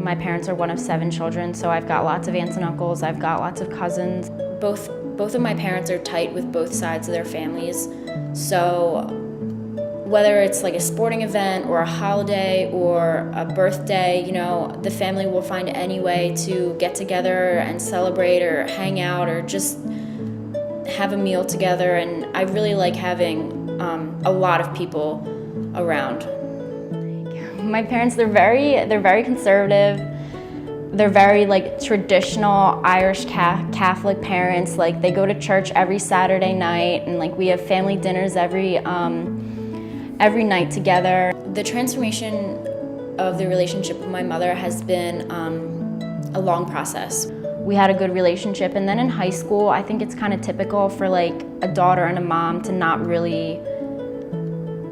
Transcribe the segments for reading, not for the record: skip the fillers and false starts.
My parents are one of 7 children, so I've got lots of aunts and uncles, I've got lots of cousins. Both of my parents are tight with both sides of their families, so whether it's like a sporting event or a holiday or a birthday, you know, the family will find any way to get together and celebrate or hang out or just have a meal together, and I really like having a lot of people around. My parents, they're very conservative. They're very like traditional Irish Catholic parents. Like they go to church every Saturday night, and like we have family dinners every night together. The transformation of the relationship with my mother has been a long process. We had a good relationship, and then in high school, I think it's kind of typical for like a daughter and a mom to not really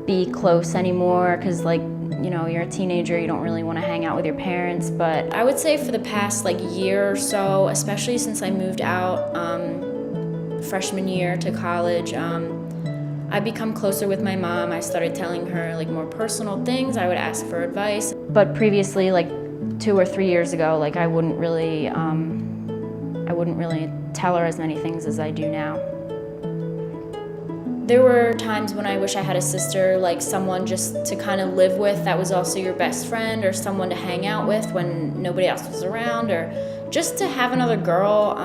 be close anymore, because like, you know, you're a teenager, you don't really want to hang out with your parents. But I would say for the past like year or so, especially since I moved out freshman year to college, I've become closer with my mom. I started telling her like more personal things. I would ask for advice. But previously, like 2 or 3 years ago, like I wouldn't really tell her as many things as I do now. There were times when I wish I had a sister, like someone just to kind of live with that was also your best friend, or someone to hang out with when nobody else was around, or just to have another girl,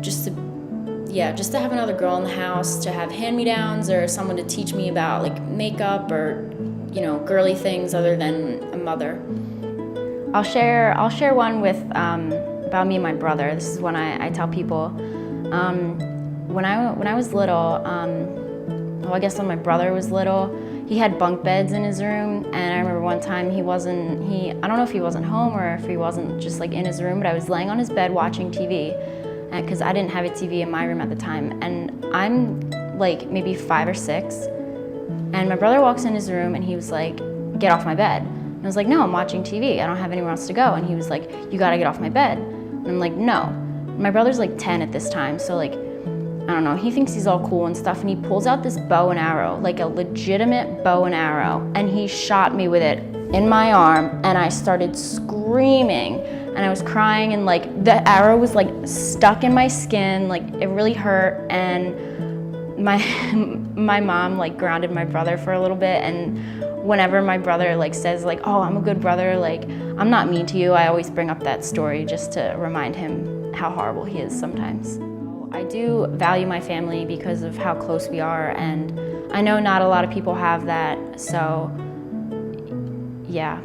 just to have another girl in the house, to have hand-me-downs, or someone to teach me about like makeup or, you know, girly things other than a mother. I'll share one with about me and my brother. This is one I tell people. When I was little, well, I guess when my brother was little, he had bunk beds in his room, and I remember one time I don't know if he wasn't home or if he wasn't just like in his room, but I was laying on his bed watching TV, because I didn't have a TV in my room at the time, and I'm like maybe 5 or 6, and my brother walks in his room and he was like, "Get off my bed." And I was like, "No, I'm watching TV, I don't have anywhere else to go." And he was like, "You gotta get off my bed." And I'm like, "No." My brother's like 10 at this time, so like, I don't know, he thinks he's all cool and stuff, and he pulls out this bow and arrow, like a legitimate bow and arrow, and he shot me with it in my arm, and I started screaming, and I was crying, and like the arrow was like stuck in my skin, like it really hurt, and my mom like grounded my brother for a little bit, and whenever my brother like says like, "Oh, I'm a good brother, like I'm not mean to you," I always bring up that story just to remind him how horrible he is sometimes. I do value my family because of how close we are, and I know not a lot of people have that, so yeah.